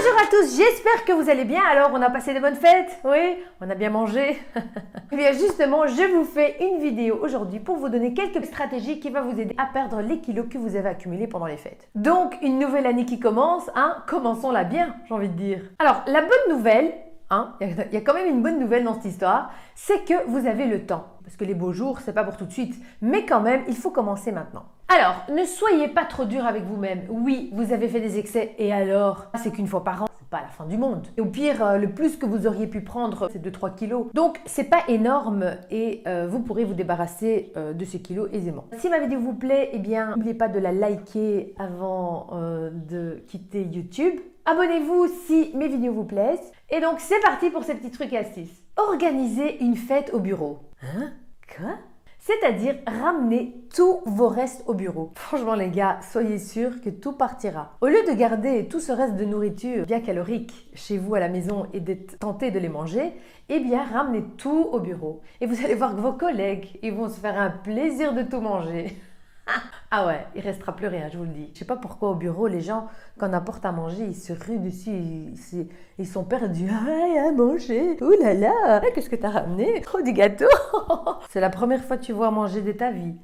Bonjour à tous, j'espère que vous allez bien. Alors, on a passé de bonnes fêtes? Oui, on a bien mangé. Eh bien justement, je vous fais une vidéo aujourd'hui pour vous donner quelques stratégies qui vont vous aider à perdre les kilos que vous avez accumulés pendant les fêtes. Donc, une nouvelle année qui commence, commençons-la bien, j'ai envie de dire. Alors, la bonne nouvelle, il y a quand même une bonne nouvelle dans cette histoire, c'est que vous avez le temps. Parce que les beaux jours, c'est pas pour tout de suite. Mais quand même, il faut commencer maintenant. Alors, ne soyez pas trop dur avec vous-même. Oui, vous avez fait des excès et alors? C'est qu'une fois par an, c'est pas la fin du monde. Et au pire, le plus que vous auriez pu prendre, c'est 2-3 kilos. Donc, c'est pas énorme et vous pourrez vous débarrasser de ces kilos aisément. Si ma vidéo vous plaît, eh bien, n'oubliez pas de la liker avant de quitter YouTube. Abonnez-vous si mes vidéos vous plaisent. Et donc, c'est parti pour ces petits trucs et astuces. Organisez une fête au bureau. Quoi? C'est-à-dire ramener tous vos restes au bureau. Franchement les gars, soyez sûrs que tout partira. Au lieu de garder tout ce reste de nourriture bien calorique chez vous à la maison et d'être tenté de les manger, eh bien ramenez tout au bureau. Et vous allez voir que vos collègues, ils vont se faire un plaisir de tout manger. Ah ouais, il restera plus rien, je vous le dis. Je sais pas pourquoi au bureau, les gens, quand on apporte à manger, ils se ruent dessus, ils sont perdus. Ah, à manger, ouh là là, qu'est-ce que t'as ramené? Oh, du gâteau. C'est la première fois que tu vois manger de ta vie.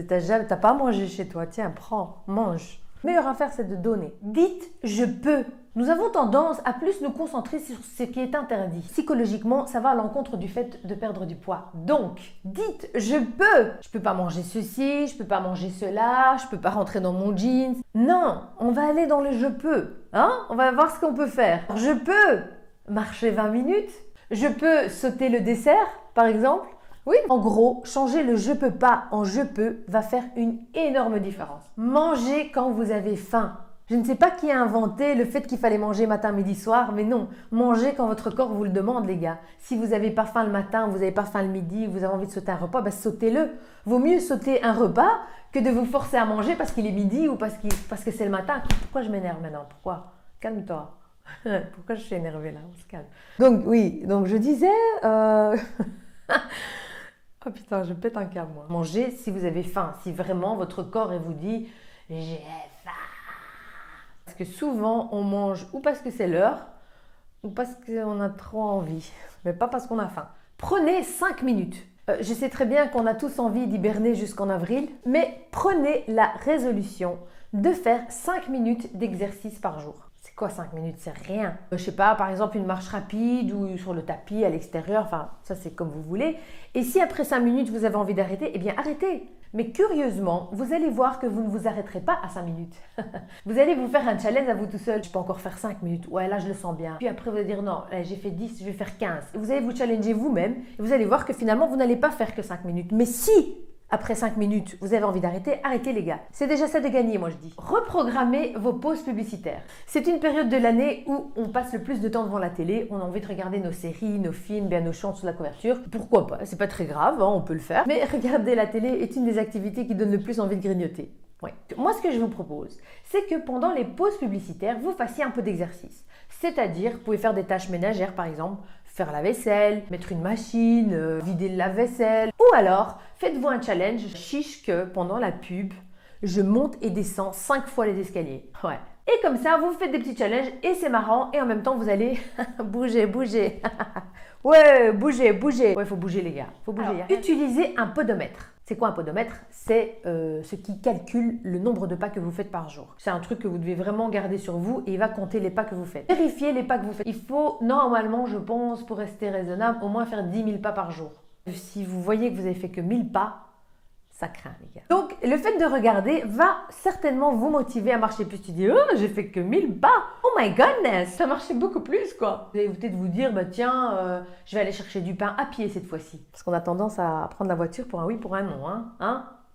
T'as pas mangé chez toi, tiens, prends, mange. Meilleure affaire, c'est de donner. Dites « je peux ». Nous avons tendance à plus nous concentrer sur ce qui est interdit. Psychologiquement, ça va à l'encontre du fait de perdre du poids. Donc, dites « je peux ». Je peux pas manger ceci, je peux pas manger cela, je peux pas rentrer dans mon jeans. Non, on va aller dans le « je peux ». On va voir ce qu'on peut faire. Je peux marcher 20 minutes. Je peux sauter le dessert, par exemple. Oui, en gros, changer le « je peux pas » en « je peux » va faire une énorme différence. Mangez quand vous avez faim. Je ne sais pas qui a inventé le fait qu'il fallait manger matin, midi, soir, mais non, mangez quand votre corps vous le demande, les gars. Si vous n'avez pas faim le matin, vous n'avez pas faim le midi, vous avez envie de sauter un repas, sautez-le. Vaut mieux sauter un repas que de vous forcer à manger parce qu'il est midi ou parce que c'est le matin. Pourquoi je m'énerve maintenant? Pourquoi? Calme-toi. Pourquoi je suis énervée là? On se calme. Donc oui, je disais... Oh putain, je pète un câble moi. Mangez si vous avez faim, si vraiment votre corps vous dit « j'ai faim ». Parce que souvent on mange ou parce que c'est l'heure ou parce qu'on a trop envie, mais pas parce qu'on a faim. Prenez 5 minutes. Je sais très bien qu'on a tous envie d'hiberner jusqu'en avril, mais prenez la résolution de faire 5 minutes d'exercice par jour. C'est quoi 5 minutes? C'est rien. Je sais pas, par exemple une marche rapide ou sur le tapis à l'extérieur, enfin ça c'est comme vous voulez. Et si après 5 minutes vous avez envie d'arrêter, eh bien arrêtez. Mais curieusement, vous allez voir que vous ne vous arrêterez pas à 5 minutes. Vous allez vous faire un challenge à vous tout seul. Je peux encore faire 5 minutes. Ouais, là je le sens bien. Puis après vous allez dire non, là, j'ai fait 10, je vais faire 15. Et vous allez vous challenger vous-même et vous allez voir que finalement vous n'allez pas faire que 5 minutes. Mais si après 5 minutes, vous avez envie d'arrêter, arrêtez les gars. C'est déjà ça de gagner, moi je dis. Reprogrammez vos pauses publicitaires. C'est une période de l'année où on passe le plus de temps devant la télé, on a envie de regarder nos séries, nos films, bien nos chants sous la couverture. Pourquoi pas? C'est pas très grave, on peut le faire. Mais regarder la télé est une des activités qui donne le plus envie de grignoter. Ouais. Moi, ce que je vous propose, c'est que pendant les pauses publicitaires, vous fassiez un peu d'exercice. C'est-à-dire, vous pouvez faire des tâches ménagères, par exemple, faire la vaisselle, mettre une machine, vider le lave-vaisselle. Ou alors, faites-vous un challenge, chiche que pendant la pub, je monte et descends 5 fois les escaliers. Ouais. Et comme ça, vous faites des petits challenges et c'est marrant. Et en même temps, vous allez bouger. Ouais, bouger. Ouais, faut bouger les gars. Faut bouger. Alors, utilisez un podomètre. C'est quoi un podomètre? C'est ce qui calcule le nombre de pas que vous faites par jour. C'est un truc que vous devez vraiment garder sur vous et il va compter les pas que vous faites. Vérifiez les pas que vous faites. Il faut normalement, je pense, pour rester raisonnable, au moins faire 10 000 pas par jour. Si vous voyez que vous avez fait que 1000 pas, ça craint les gars. Donc le fait de regarder va certainement vous motiver à marcher plus. Tu dis oh j'ai fait que 1000 pas. Oh my goodness, ça marchait beaucoup plus quoi. Vous allez peut-être vous dire bah tiens je vais aller chercher du pain à pied cette fois-ci. Parce qu'on a tendance à prendre la voiture pour un oui pour un non.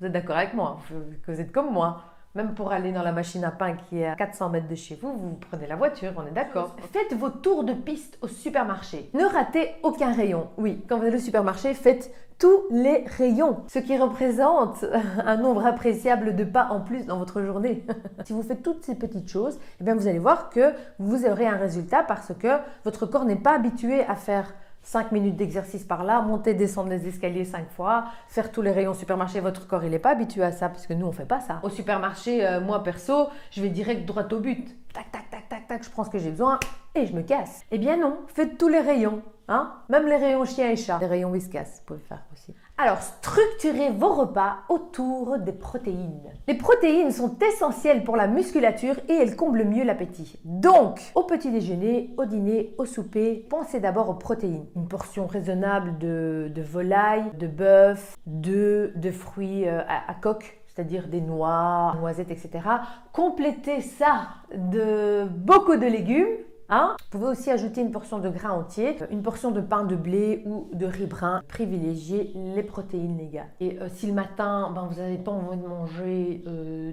Vous êtes d'accord avec moi? Que vous êtes comme moi. Même pour aller dans la machine à pain qui est à 400 mètres de chez vous, vous prenez la voiture, on est d'accord. Faites vos tours de piste au supermarché. Ne ratez aucun rayon. Oui, quand vous allez au supermarché, faites tous les rayons, ce qui représente un nombre appréciable de pas en plus dans votre journée. Si vous faites toutes ces petites choses, eh bien vous allez voir que vous aurez un résultat parce que votre corps n'est pas habitué à faire 5 minutes d'exercice par là, monter, descendre les escaliers 5 fois, faire tous les rayons supermarché, votre corps il n'est pas habitué à ça parce que nous on fait pas ça. Au supermarché, moi perso, je vais direct droit au but. Tac, tac, tac, tac. tac, je prends ce que j'ai besoin et je me casse. Eh bien non, faites tous les rayons, hein, même les rayons chiens et chats, les rayons Whiskas, vous pouvez faire aussi. Alors, structurez vos repas autour des protéines. Les protéines sont essentielles pour la musculature et elles comblent mieux l'appétit. Donc, au petit déjeuner, au dîner, au souper, pensez d'abord aux protéines. Une portion raisonnable de volaille, de bœuf, de fruits à coque, c'est-à-dire des noix, noisettes, etc. Complétez ça de beaucoup de légumes. Hein? Vous pouvez aussi ajouter une portion de grains entiers, une portion de pain de blé ou de riz brun. Privilégiez les protéines, les gars. Et si le matin, vous n'avez pas envie de manger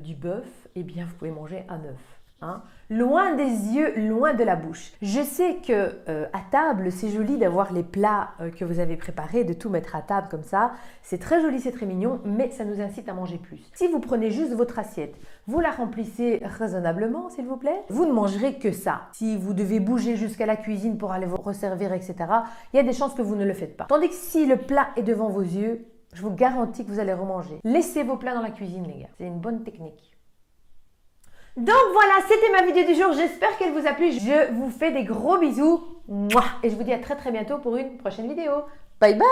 du bœuf, eh bien, vous pouvez manger un œuf. Hein? Loin des yeux, loin de la bouche. Je sais que à table, c'est joli d'avoir les plats que vous avez préparés, de tout mettre à table comme ça. C'est très joli, c'est très mignon, mais ça nous incite à manger plus. Si vous prenez juste votre assiette, vous la remplissez raisonnablement, s'il vous plaît, vous ne mangerez que ça. Si vous devez bouger jusqu'à la cuisine pour aller vous resservir, etc., il y a des chances que vous ne le faites pas. Tandis que si le plat est devant vos yeux, je vous garantis que vous allez remanger. Laissez vos plats dans la cuisine, les gars. C'est une bonne technique. Donc voilà, c'était ma vidéo du jour. J'espère qu'elle vous a plu. Je vous fais des gros bisous. Mouah. Et je vous dis à très bientôt pour une prochaine vidéo. Bye bye!